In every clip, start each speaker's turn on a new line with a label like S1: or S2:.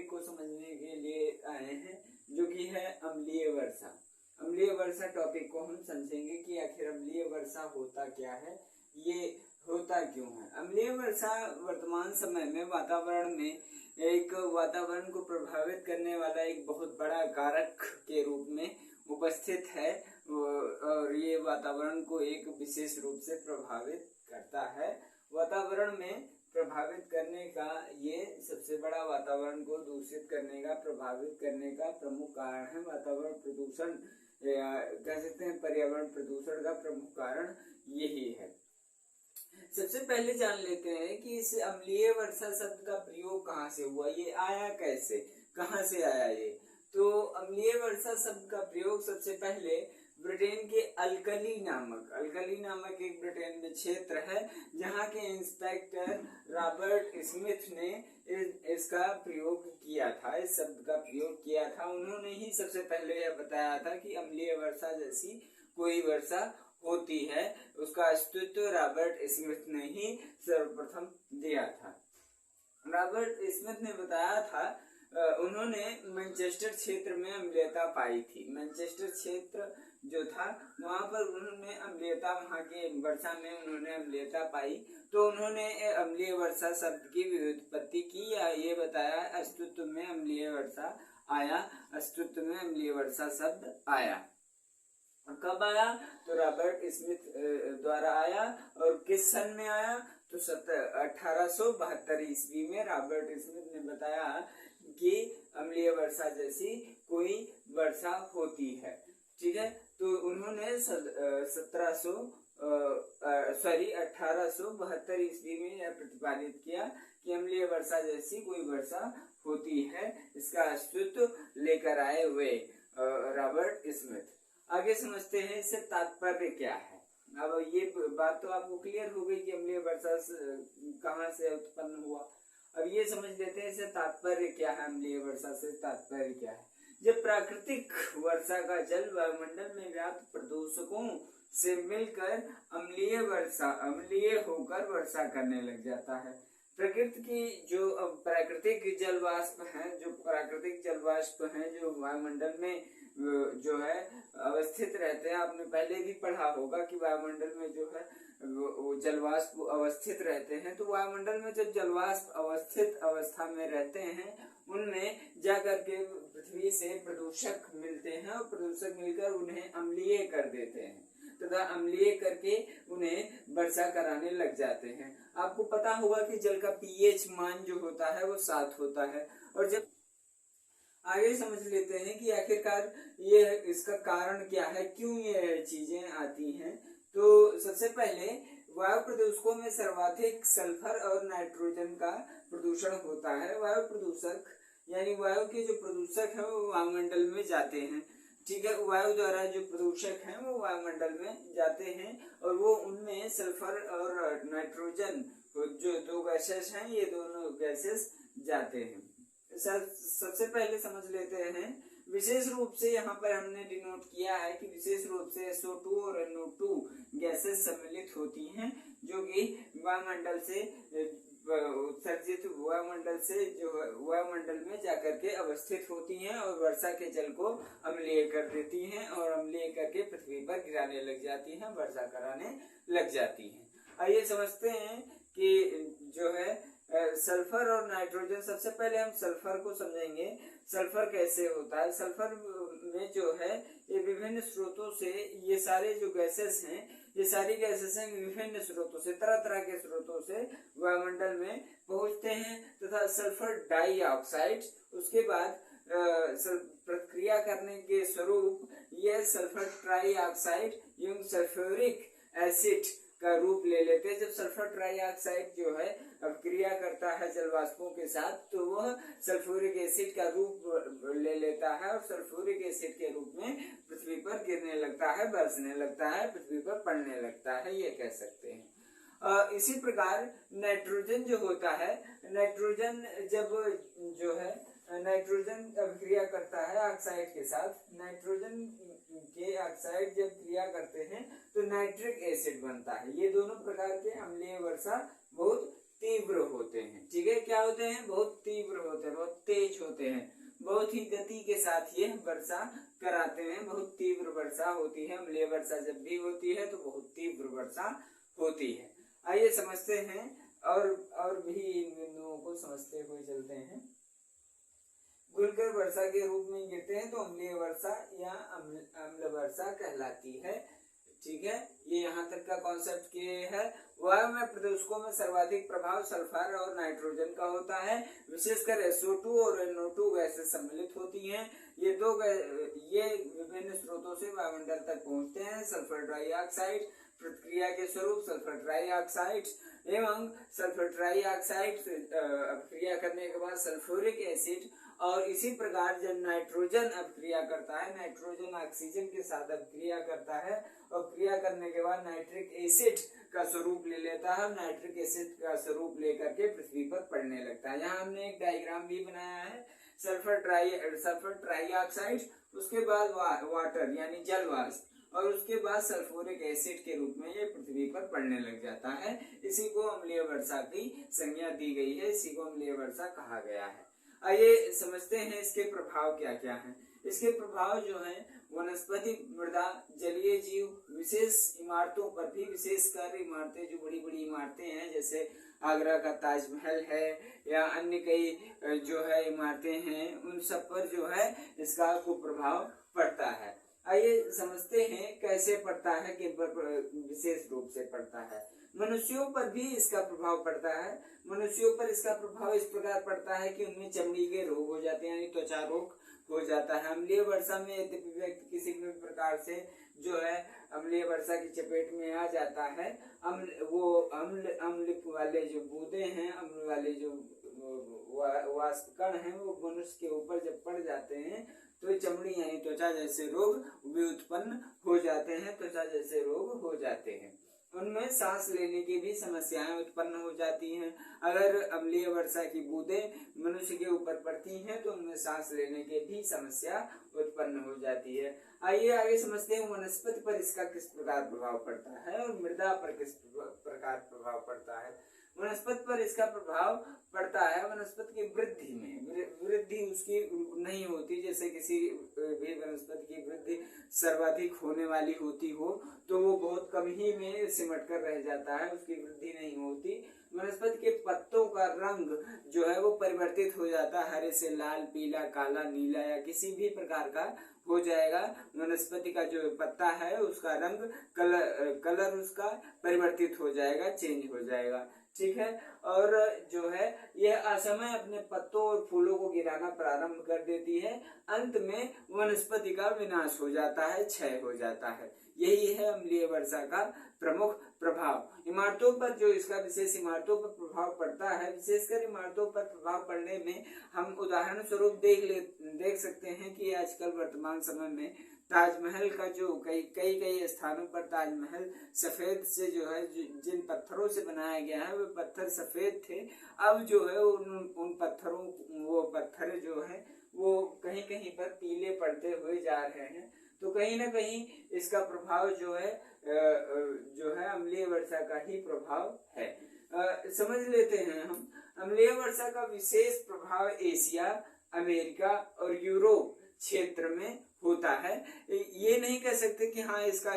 S1: Topic को समझने के लिए आए हैं, जो कि है अम्लीय वर्षा। अम्लीय वर्षा टॉपिक को हम समझेंगे कि आखिर अम्लीय वर्षा होता क्या है, ये होता क्यों है। अम्लीय वर्षा वर्तमान समय में वातावरण में वातावरण को प्रभावित करने वाला एक बहुत बड़ा कारक के रूप में उपस्थित है और ये वातावरण को एक विशेष रूप से प्रभावित करता है। वातावरण में प्रभावित करने का ये सबसे बड़ा वातावरण को दूषित करने का, प्रभावित करने का प्रमुख कारण है। वातावरण प्रदूषण कह सकते हैं, पर्यावरण प्रदूषण का प्रमुख कारण यही है। सबसे पहले जान लेते हैं कि इस अम्लीय वर्षा शब्द का प्रयोग कहाँ से हुआ, ये आया कैसे, कहाँ से आया ये। तो अम्लीय वर्षा शब्द का प्रयोग सबसे पहले ब्रिटेन के अल्कली नामक एक ब्रिटेन में क्षेत्र है, जहाँ के इंस्पेक्टर रॉबर्ट स्मिथ ने इसका प्रयोग किया था, इस शब्द का प्रयोग किया था। उन्होंने ही सबसे पहले यह बताया था कि अम्लीय वर्षा जैसी कोई वर्षा होती है। उसका अस्तित्व रॉबर्ट स्मिथ ने ही सर्वप्रथम दिया था। रॉबर्ट स्मिथ ने बताया था, उन्होंने मैनचेस्टर क्षेत्र में अम्लीयता पाई थी। मैनचेस्टर क्षेत्र जो था वहां पर उन्होंने अम्लीयता, वहां के वर्षा में उन्होंने अम्लीयता पाई, तो उन्होंने अम्लीय वर्षा शब्द की व्युत्पत्ति की या ये बताया अस्तित्व में अम्लीय वर्षा आया, अस्तित्व में अम्लीय वर्षा शब्द आया। कब आया? तो रॉबर्ट स्मिथ द्वारा आया। और किस सन में आया? तो 1872 ईस्वी में रॉबर्ट स्मिथ ने बताया कि अम्लीय वर्षा जैसी कोई वर्षा होती है। ठीक है, तो उन्होंने 1872 ईस्वी में यह प्रतिपादित किया कि अम्लीय वर्षा जैसी कोई वर्षा होती है। इसका अस्तित्व लेकर आए हुए रॉबर्ट स्मिथ। आगे समझते हैं इससे तात्पर्य क्या है। अब ये बात तो आपको क्लियर हो गई कि अम्लीय वर्षा कहाँ से उत्पन्न हुआ। अब ये समझ लेते हैं इससे तात्पर्य क्या है, अम्लीय वर्षा से तात्पर्य क्या है। जब प्राकृतिक वर्षा का जल वायुमंडल में व्याप्त प्रदूषकों से मिलकर अम्लीय होकर वर्षा करने लग जाता है। प्रकृति की जो प्राकृतिक जल वाष्प हैं, जो वायुमंडल में जो है अवस्थित रहते हैं। आपने पहले भी पढ़ा होगा कि वायुमंडल में जो है वो जलवाष्प अवस्थित रहते हैं। तो वायुमंडल में जब जलवाष्प अवस्थित अवस्था में रहते हैं, उनमें जाकर के पृथ्वी से प्रदूषक मिलते हैं और प्रदूषक मिलकर उन्हें अम्लीय कर देते हैं तथा अम्लीय करके उन्हें वर्षा कराने लग जाते हैं। आपको पता होगा कि जल का पीएच मान जो होता है वो 7 होता है। और जब आगे समझ लेते हैं कि आखिरकार ये इसका कारण क्या है, क्यों ये चीजें आती हैं। तो सबसे पहले वायु प्रदूषकों में सर्वाधिक सल्फर और नाइट्रोजन का प्रदूषण होता है। वायु प्रदूषक यानी वायु के जो प्रदूषक हैं वो वायुमंडल में जाते हैं। ठीक है, वायु द्वारा जो प्रदूषक हैं वो वायुमंडल में जाते हैं और वो उनमें सल्फर और नाइट्रोजन जो 2 गैसेस हैं, ये दोनों गैसेस जाते हैं। सबसे पहले समझ लेते हैं, विशेष रूप से यहाँ पर हमने डिनोट किया है कि विशेष रूप से SO2 और NO2 गैसेस सम्मिलित होती हैं, जो कि वायुमंडल से उत्सर्जित वायुमंडल में जाकर के अवस्थित होती हैं और वर्षा के जल को अम्लीय कर देती हैं और अम्लीय करके पृथ्वी पर गिराने लग जाती हैं, वर्षा कराने लग जाती हैं। आइए समझते हैं कि जो है सल्फर और नाइट्रोजन। सबसे पहले हम सल्फर को समझेंगे, सल्फर कैसे होता है। सल्फर में जो है ये विभिन्न स्रोतों से, ये सारे जो गैसेस हैं, ये सारी गैसेस हैं विभिन्न स्रोतों से, तरह तरह के स्रोतों से वायुमंडल में पहुंचते हैं तथा सल्फर डाइऑक्साइड उसके बाद प्रक्रिया करने के स्वरूप यह सल्फर ट्राइऑक्साइड एवं सल्फ्यूरिक एसिड का रूप ले लेते हैं। जब सल्फर ट्राइऑक्साइड जो है अब क्रिया करता है जलवाष्पों के साथ, तो वह सल्फ्यूरिक एसिड का रूप ले लेता है और सल्फ्यूरिक एसिड के रूप में पृथ्वी पर गिरने लगता है, बरसने लगता है, पृथ्वी पर पड़ने लगता है, ये कह सकते हैं। इसी प्रकार नाइट्रोजन जो होता है, नाइट्रोजन जब जो है नाइट्रोजन अभिक्रिया करता है ऑक्साइड के साथ, नाइट्रोजन के ऑक्साइड जब क्रिया करते हैं तो नाइट्रिक एसिड बनता है। ये दोनों प्रकार के अम्लीय वर्षा बहुत तीव्र होते हैं। ठीक है, क्या होते हैं? बहुत तीव्र होते हैं, बहुत तेज होते हैं, बहुत ही गति के साथ ये वर्षा कराते हैं। बहुत तीव्र वर्षा होती है। अम्लीय वर्षा जब भी होती है तो बहुत तीव्र वर्षा होती है। आइए समझते हैं और भी इन बिंदुओं को समझते हुए चलते हैं। घुलकर वर्षा के रूप में गिरते हैं तो अम्लीय वर्षा या अम्ल वर्षा कहलाती है। ठीक है, ये यहाँ तक का कॉन्सेप्ट क्लियर है। वायु में प्रदूषकों में सर्वाधिक प्रभाव सल्फर और नाइट्रोजन का होता है। विशेषकर SO2 और NO2 गैसें सम्मिलित होती हैं। ये विभिन्न स्रोतों से वायुमंडल तक पहुंचते हैं। सल्फर डाइऑक्साइड प्रतिक्रिया के स्वरूप सल्फर ट्राइऑक्साइड एवं सल्फर ट्राइऑक्साइड अभिक्रिया करने के बाद सल्फ्यूरिक एसिड, और इसी प्रकार जब नाइट्रोजन अभिक्रिया करता है, नाइट्रोजन ऑक्सीजन के साथ अभिक्रिया करता है और क्रिया करने के बाद नाइट्रिक एसिड का स्वरूप ले लेता है। नाइट्रिक एसिड का स्वरूप लेकर के पृथ्वी पर पड़ने लगता है। यहाँ हमने एक डायग्राम भी बनाया है। सल्फर ट्राइऑक्साइड, उसके बाद वाटर यानी जल वाष्प, और उसके बाद सल्फ्यूरिक एसिड के रूप में ये पृथ्वी पर पड़ने लग जाता है। इसी को अम्लीय वर्षा की संज्ञा दी गई है, इसी को अम्लीय वर्षा कहा गया है। आइए समझते हैं इसके प्रभाव क्या क्या हैं। इसके प्रभाव जो हैं वनस्पति, मृदा, जलीय जीव, विशेष इमारतों पर भी, विशेषकर इमारतें जो बड़ी बड़ी इमारतें हैं जैसे आगरा का ताजमहल है या अन्य कई जो है इमारतें हैं, उन सब पर जो है इसका कुप्रभाव पड़ता है। आइए समझते हैं कैसे पड़ता है, किन पर विशेष रूप से पड़ता है। मनुष्यों पर भी इसका प्रभाव पड़ता है। मनुष्यों पर इसका प्रभाव इस प्रकार पड़ता है कि उनमें चमड़ी के रोग हो जाते हैं, यानी त्वचा रोग हो जाता है। अम्लीय वर्षा में यदि व्यक्ति किसी भी प्रकार से जो है अम्लीय वर्षा की चपेट में आ जाता है, अम्ल वाले जो बूंदे हैं, अम्ल वाले जो वाष्प कण हैं, वो मनुष्य के ऊपर जब पड़ जाते हैं तो चमड़ी यानी त्वचा जैसे रोग भी उत्पन्न हो जाते हैं, त्वचा जैसे रोग हो जाते हैं। उनमें सांस लेने की भी समस्याएं उत्पन्न हो जाती हैं। अगर अम्लीय वर्षा की बूंदें मनुष्य के ऊपर पड़ती हैं तो उनमें सांस लेने की भी समस्या उत्पन्न हो जाती है। आइए आगे समझते हैं वनस्पति पर इसका किस प्रकार प्रभाव पड़ता है और मृदा पर किस प्रकार प्रभाव पड़ता है। वनस्पति पर इसका प्रभाव पड़ता है वनस्पति की वृद्धि में। वृद्धि उसकी नहीं होती, जैसे किसी भी वनस्पति की वृद्धि सर्वाधिक होने वाली होती हो तो वो बहुत कम ही में सिमट कर रह जाता है, उसकी वृद्धि नहीं होती। वनस्पति के पत्तों का रंग जो है वो परिवर्तित हो जाता है, हरे से लाल, पीला, काला, नीला या किसी भी प्रकार का हो जाएगा। वनस्पति का जो पत्ता है उसका रंग कलर उसका परिवर्तित हो जाएगा, चेंज हो जाएगा। ठीक है, और जो है यह असमय अपने पत्तों और फूलों को गिराना प्रारंभ कर देती है। अंत में वनस्पति का विनाश हो जाता है, क्षय हो जाता है। यही है अम्लीय वर्षा का प्रमुख प्रभाव। इमारतों पर जो इसका विशेष इमारतों पर प्रभाव पड़ता है, विशेषकर इमारतों पर प्रभाव पड़ने में हम उदाहरण स्वरूप देख सकते हैं कि आजकल वर्तमान समय में ताजमहल का जो कई स्थानों पर ताजमहल सफेद से जो है जिन पत्थरों से बनाया गया है वो पत्थर सफेद थे, अब जो है उन पत्थरों वो पत्थर जो है वो कहीं कहीं पर पीले पड़ते हुए जा रहे हैं। तो कहीं ना कहीं इसका प्रभाव जो है अम्लीय वर्षा का ही प्रभाव है। समझ लेते हैं हम। अम्लीय वर्षा का विशेष प्रभाव एशिया, अमेरिका और यूरोप क्षेत्र में होता है। ये नहीं कह सकते कि हाँ इसका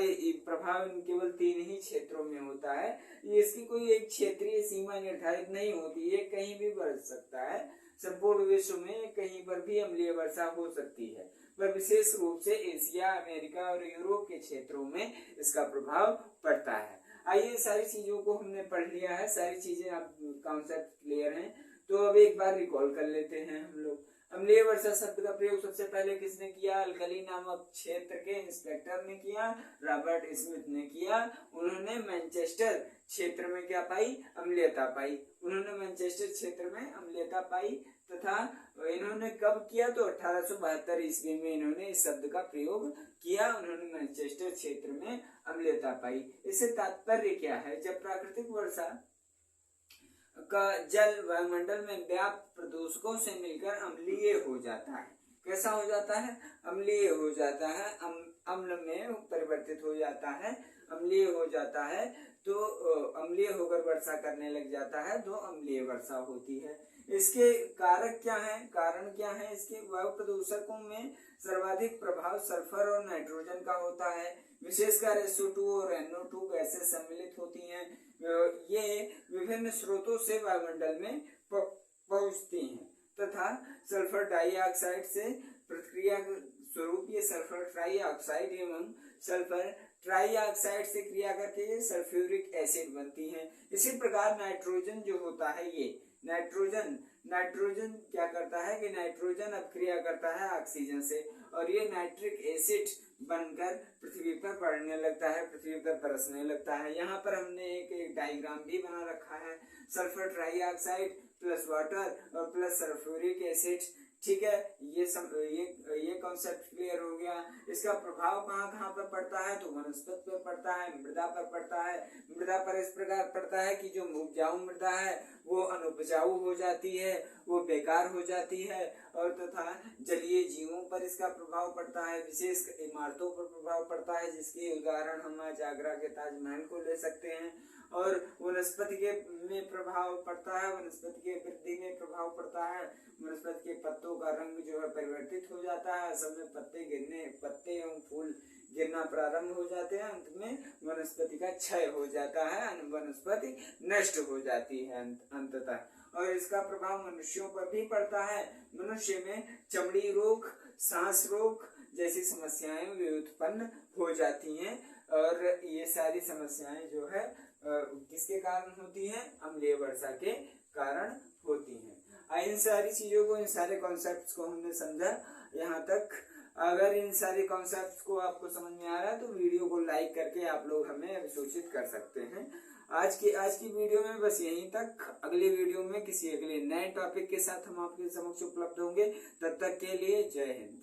S1: प्रभाव केवल 3 ही क्षेत्रों में होता है, इसकी कोई एक क्षेत्रीय सीमा निर्धारित नहीं होती, ये कहीं भी बरस सकता है। संपूर्ण विश्व में कहीं पर भी अम्लीय वर्षा हो सकती है, पर विशेष रूप से एशिया, अमेरिका और यूरोप के क्षेत्रों में इसका प्रभाव पड़ता है। आइए सारी चीजों को हमने पढ़ लिया है, सारी चीजें आप कॉन्सेप्ट क्लियर हैं, तो अब एक बार रिकॉल कर लेते हैं हम लोग। अम्लीय वर्षा शब्द का प्रयोग सबसे पहले किसने किया? अल्कली नामक क्षेत्र के इंस्पेक्टर ने किया, रॉबर्ट स्मिथ ने किया। उन्होंने मैनचेस्टर क्षेत्र में क्या पाई? अम्लीयता पाई। उन्होंने मैनचेस्टर क्षेत्र में अम्लीयता पाई तथा इन्होंने कब किया? तो 1872 ईस्वी में इन्होंने इस शब्द का प्रयोग किया। उन्होंने मैनचेस्टर क्षेत्र में अम्लीयता पाई। इससे तात्पर्य क्या है? जब प्राकृतिक वर्षा का जल वायुमंडल में व्याप्त प्रदूषकों से मिलकर अम्लीय हो जाता है। कैसा हो जाता है, अम्लीय हो जाता है, अम्ल में परिवर्तित हो जाता है, अम्लीय हो जाता है। तो अम्लीय होकर वर्षा करने लग जाता है तो अम्लीय वर्षा होती है। इसके कारक क्या है, कारण क्या है इसके? वायु प्रदूषकों में सर्वाधिक प्रभाव सल्फर और नाइट्रोजन का होता है। विशेषकर SO2 और NO2 गैसें सम्मिलित होती हैं। ये विभिन्न स्रोतों से वायुमंडल में पहुंचती हैं तथा सल्फर डाइऑक्साइड से प्रतिक्रिया स्वरूप ये सल्फर ट्राइऑक्साइड एवं सल्फर ट्राइऑक्साइड से क्रिया करके ये सल्फ्यूरिक एसिड बनती है। इसी प्रकार नाइट्रोजन जो होता है, ये नाइट्रोजन क्या करता है कि नाइट्रोजन अब क्रिया करता है ऑक्सीजन से और ये नाइट्रिक एसिड बनकर पृथ्वी पर पड़ने लगता है, पृथ्वी पर बरसने लगता है। यहाँ पर हमने एक डायग्राम भी बना रखा है, सल्फर ट्राइऑक्साइड प्लस वाटर और प्लस सल्फ्यूरिक एसिड। ठीक है, ये कॉन्सेप्ट क्लियर हो गया। इसका प्रभाव कहाँ पर पड़ता है, तो वनस्पति पर पड़ता है, मृदा पर पड़ता है। मृदा पर इस प्रकार पड़ता है कि जो उपजाऊ मृदा है वो अनुपजाऊ हो जाती है, वो बेकार हो जाती है। और तथा जलीय जीवों पर इसका प्रभाव पड़ता है, विशेष इमारतों पर प्रभाव पड़ता है, जिसके उदाहरण हम आज आगरा के ताजमहल को ले सकते हैं। और वनस्पति के में प्रभाव पड़ता है, वनस्पति के वृद्धि में प्रभाव पड़ता है। वनस्पति के पत्तों का रंग जो है परिवर्तित हो जाता है, असल में पत्ते एवं फूल गिरना प्रारंभ हो जाते हैं। अंत में वनस्पति का क्षय हो जाता है, वनस्पति नष्ट हो जाती है अंततः। और इसका प्रभाव मनुष्यों पर भी पड़ता है। मनुष्य में चमड़ी रोग, सांस रोग जैसी समस्याएं भी उत्पन्न हो जाती हैं। और ये सारी समस्याएं जो है किसके कारण होती हैं, अम्लीय वर्षा के कारण होती हैं। इन सारी चीजों को, इन सारे कॉन्सेप्ट्स को हमने समझा यहाँ तक। अगर इन सारे कॉन्सेप्ट्स को आपको समझ में आ रहा है तो वीडियो को लाइक करके आप लोग हमें अभिसूचित कर सकते हैं। आज की वीडियो में बस यहीं तक। अगली वीडियो में किसी अगले नए टॉपिक के साथ हम आपके समक्ष उपलब्ध होंगे। तब तक के लिए जय हिंद।